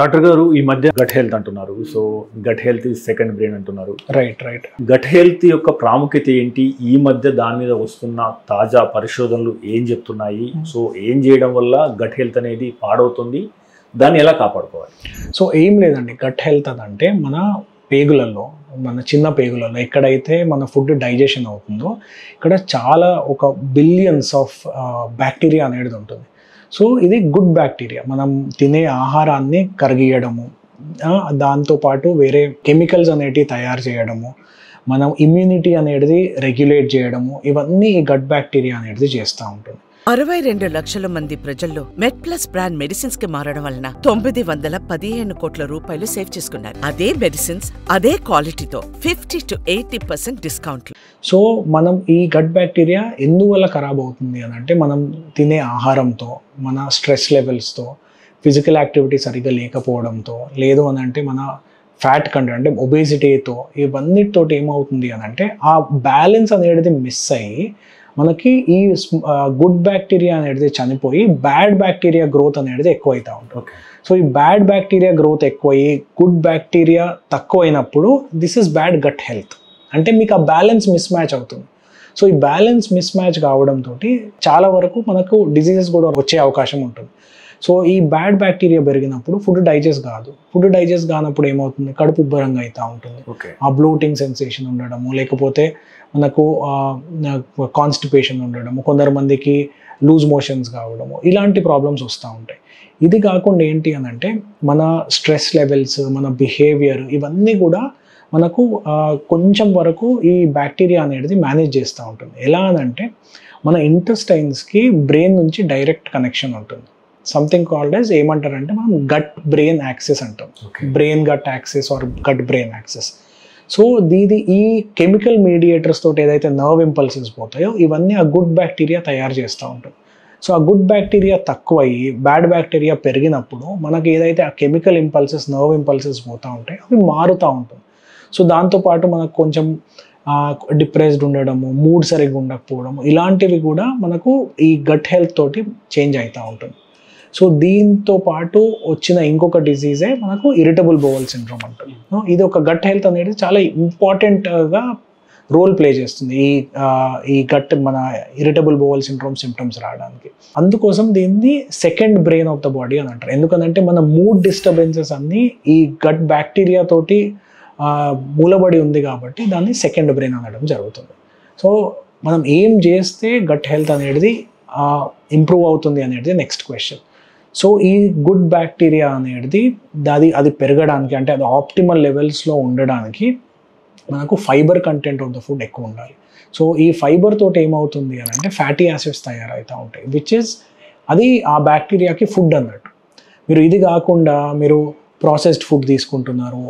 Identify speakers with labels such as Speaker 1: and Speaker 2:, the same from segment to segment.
Speaker 1: Doctor గారు ఈ మధ్య గట్ హెల్త్ అంటున్నారు. So gut health is second brain అంటున్నారు.
Speaker 2: రైట్.
Speaker 1: గట్ హెల్త్ యొక్క ప్రాముఖ్యత ఏంటి? ఈ మధ్య దాని మీద వస్తున్న తాజా పరిశోధనలు ఏం చెప్తున్నాయి? సో ఏం చేయడం వల్ల గట్ హెల్త్ అనేది పాడవుతుంది, దాన్ని ఎలా కాపాడుకోవాలి?
Speaker 2: సో ఏం లేదండి, గట్ హెల్త్ అదంటే మన పేగులలో, మన చిన్న పేగులలో ఎక్కడైతే మన ఫుడ్ డైజెషన్ అవుతుందో ఇక్కడ చాలా ఒక బిలియన్స్ ఆఫ్ బ్యాక్టీరియా అనేది ఉంటుంది. సో ఇది గుడ్ బ్యాక్టీరియా, మనం తినే ఆహారాన్ని కరిగియడము, దాంతోపాటు వేరే కెమికల్స్ అనేటివి తయారు చేయడము, మనం ఇమ్యూనిటీ అనేది రెగ్యులేట్ చేయడము, ఇవన్నీ ఈ గట్ బ్యాక్టీరియా అనేది చేస్తూ ఉంటుంది.
Speaker 3: 62 లక్షల మంది ప్రజల్లో మెడ్ప్లస్ బ్రాండ్ మెడిసిన్స్ కి మారడం వలన 915 కోట్ల రూపాయలు సేవ్ చేసుకున్నారు. అదే మెడిసిన్స్ అదే క్వాలిటీతో 50 to 80% డిస్కౌంట్లు.
Speaker 2: సో మనం ఈ గట్ బ్యాక్టీరియా ఎందువల్ల ఖరాబ్ అవుతుంది అని అంటే, మనం తినే ఆహారంతో, మన స్ట్రెస్ లెవెల్స్తో, ఫిజికల్ యాక్టివిటీ సరిగ్గా లేకపోవడంతో, లేదు అని అంటే మన ఫ్యాట్ కంటెంట్ అంటే ఒబేసిటీతో, ఇవన్నిటితోటి ఏమవుతుంది అని అంటే ఆ బ్యాలెన్స్ అనేది మిస్ అయ్యి మనకి ఈ గుడ్ బ్యాక్టీరియా అనేది చనిపోయి బ్యాడ్ బ్యాక్టీరియా గ్రోత్ అనేది ఎక్కువైతా ఉంటుంది. సో ఈ బ్యాడ్ బ్యాక్టీరియా గ్రోత్ ఎక్కువయ్యి గుడ్ బ్యాక్టీరియా తక్కువైనప్పుడు this is bad gut health. అంటే మీకు ఆ బ్యాలెన్స్ మిస్ మ్యాచ్ అవుతుంది. సో ఈ బ్యాలెన్స్ మిస్ మ్యాచ్ కావడంతో చాలా వరకు మనకు డిజీజెస్ కూడా వచ్చే అవకాశం ఉంటుంది. సో ఈ బ్యాడ్ బ్యాక్టీరియా పెరిగినప్పుడు ఫుడ్ డైజెస్ట్ కాదు. ఫుడ్ డైజెస్ట్ కానప్పుడు ఏమవుతుంది, కడుపు ఉబ్బరంగా అవుతూ ఉంటుంది, ఆ బ్లోటింగ్ సెన్సేషన్ ఉండడము, లేకపోతే మనకు కాన్స్టిపేషన్ ఉండడము, కొందరు మందికి లూజ్ మోషన్స్ కావడము, ఇలాంటి ప్రాబ్లమ్స్ వస్తూ ఉంటాయి. ఇది కాకుండా ఏంటి అని అంటే మన స్ట్రెస్ లెవెల్స్, మన బిహేవియర్, ఇవన్నీ కూడా మనకు కొంచెం వరకు ఈ బ్యాక్టీరియా అనేది మేనేజ్ చేస్తూ ఉంటుంది. ఎలా అని అంటే మన ఇంటెస్టైన్స్కి బ్రెయిన్ నుంచి డైరెక్ట్ కనెక్షన్ ఉంటుంది. సంథింగ్ కాల్డ్ యాజ్ ఏమంటారంటే మనం గట్ బ్రెయిన్ యాక్సెస్ అంటాం. Brain gut axis or gut brain axis. So ఈ కెమికల్ మీడియేటర్స్ తోటి ఏదైతే నర్వ్ ఇంపల్సెస్ పోతాయో ఇవన్నీ ఆ గుడ్ బ్యాక్టీరియా తయారు చేస్తూ ఉంటుంది. సో ఆ గుడ్ బ్యాక్టీరియా తక్కువయ్యి బ్యాడ్ బ్యాక్టీరియా పెరిగినప్పుడు మనకి ఏదైతే ఆ కెమికల్ ఇంపల్సెస్, నర్వ్ ఇంపల్సెస్ పోతూ ఉంటాయో అవి మారుతూ ఉంటుంది. సో దాంతోపాటు మనకు కొంచెం డిప్రెస్డ్ ఉండడము, మూడ్ సరిగ్గా ఉండకపోవడము, ఇలాంటివి కూడా మనకు ఈ గట్ హెల్త్ తోటి చేంజ్ అవుతూ ఉంటుంది. సో దీంతో పాటు వచ్చిన ఇంకొక డిజీజే మనకు ఇరిటబుల్ బౌల్ సిండ్రోమ్ అంటారు. ఇది ఒక గట్ హెల్త్ అనేది చాలా ఇంపార్టెంట్గా రోల్ ప్లే చేస్తుంది ఈ గట్ మన ఇరిటబుల్ బౌల్ సిండ్రోమ్ సిమ్టమ్స్ రావడానికి. అందుకోసం దీన్ని second brain of the body అని అంటారు. ఎందుకంటే మన మూడ్ డిస్టర్బెన్సెస్ అన్నీ ఈ గట్ బ్యాక్టీరియా తోటి మూలబడి ఉంది కాబట్టి దాన్ని సెకండ్ బ్రెయిన్ అనడం జరుగుతుంది. సో మనం ఏం చేస్తే గట్ హెల్త్ అనేది ఇంప్రూవ్ అవుతుంది అనేది నెక్స్ట్ క్వశ్చన్. సో ఈ గుడ్ బ్యాక్టీరియా అనేది అది పెరగడానికి, అంటే అది ఆప్టిమల్ లెవెల్స్లో ఉండడానికి మనకు fibre content of the food ఎక్కువ ఉండాలి. సో ఈ ఫైబర్ తోటి ఏమవుతుంది అని అంటే ఫ్యాటీ యాసిడ్స్ తయారవుతూ ఉంటాయి, విచ్ ఇస్ అది ఆ బ్యాక్టీరియాకి ఫుడ్ అన్నట్టు. మీరు ఇది కాకుండా మీరు ప్రాసెస్డ్ ఫుడ్ తీసుకుంటున్నారు,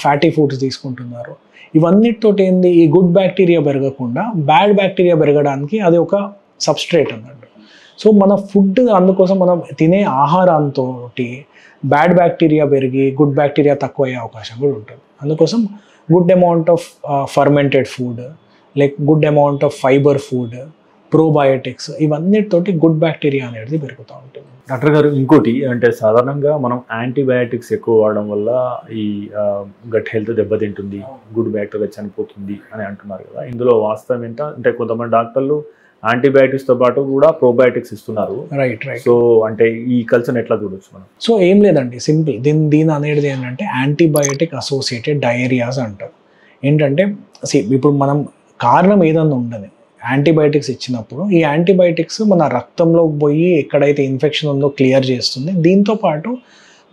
Speaker 2: ఫ్యాటీ ఫుడ్స్ తీసుకుంటున్నారు, ఇవన్నిటితోటి ఏంది ఈ గుడ్ బ్యాక్టీరియా పెరగకుండా బ్యాడ్ బ్యాక్టీరియా పెరగడానికి అది ఒక సబ్స్ట్రేట్ అన్నట్టు. సో మన ఫుడ్, అందుకోసం మనం తినే ఆహారంతో బ్యాడ్ బ్యాక్టీరియా పెరిగి గుడ్ బ్యాక్టీరియా తక్కువ అయ్యే అవకాశం కూడా ఉంటుంది. అందుకోసం good amount of fermented food, like good amount of fibre food, probiotics, ఇవన్నిటితోటి గుడ్ బ్యాక్టీరియా అనేది పెరుగుతూ ఉంటుంది.
Speaker 1: డాక్టర్ గారు, ఇంకోటి అంటే సాధారణంగా మనం యాంటీబయాటిక్స్ ఎక్కువ వాడడం వల్ల ఈ గట్ హెల్త్ దెబ్బతింటుంది, గుడ్ బ్యాక్టీరియా చనిపోతుంది అని అంటున్నారు కదా, ఇందులో వాస్తవం ఏంట? అంటే కొంతమంది డాక్టర్లు యాంటీబయాటిక్స్తో పాటు కూడా ప్రోబయాటిక్స్ ఇస్తున్నారు.
Speaker 2: రైట్.
Speaker 1: సో అంటే ఈ కల్చర్ ఎట్లా చూడొచ్చు మనం?
Speaker 2: సో ఏం లేదండి, సింపుల్. దీని అనేది ఏంటంటే యాంటీబయాటిక్ అసోసియేటెడ్ డయేరియాస్ అంటారు. ఏంటంటే ఇప్పుడు మనం కారణం ఏదన్నా ఉండదు, యాంటీబయాటిక్స్ ఇచ్చినప్పుడు ఈ యాంటీబయాటిక్స్ మన రక్తంలోకి పోయి ఎక్కడైతే ఇన్ఫెక్షన్ ఉందో క్లియర్ చేస్తుంది. దీంతో పాటు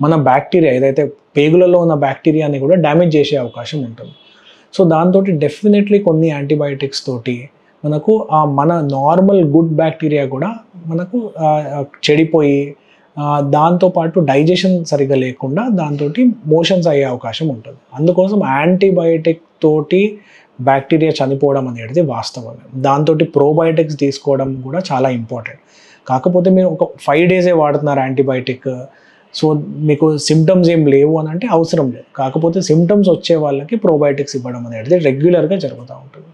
Speaker 2: మన బ్యాక్టీరియా ఏదైతే పేగులలో ఉన్న బ్యాక్టీరియాని కూడా డ్యామేజ్ చేసే అవకాశం ఉంటుంది. సో దాంతో డెఫినెట్లీ కొన్ని యాంటీబయాటిక్స్ తోటి మనకు మన నార్మల్ గుడ్ బ్యాక్టీరియా కూడా మనకు చెడిపోయి దాంతోపాటు డైజెషన్ సరిగ్గా లేకుండా దాంతో మోషన్స్ అయ్యే అవకాశం ఉంటుంది. అందుకోసం యాంటీబయాటిక్ తోటి బ్యాక్టీరియా చనిపోవడం అనేది వాస్తవమే. దాంతో ప్రోబయోటిక్స్ తీసుకోవడం కూడా చాలా ఇంపార్టెంట్. కాకపోతే మీరు ఒక 5 days వాడుతున్నారు యాంటీబయాటిక్, సో మీకు సిమ్టమ్స్ ఏం లేవు అని అంటే అవసరం లేదు. కాకపోతే సిమ్టమ్స్ వచ్చే వాళ్ళకి ప్రోబయోటిక్స్ ఇవ్వడం అనేది రెగ్యులర్గా జరుగుతూ ఉంటుంది.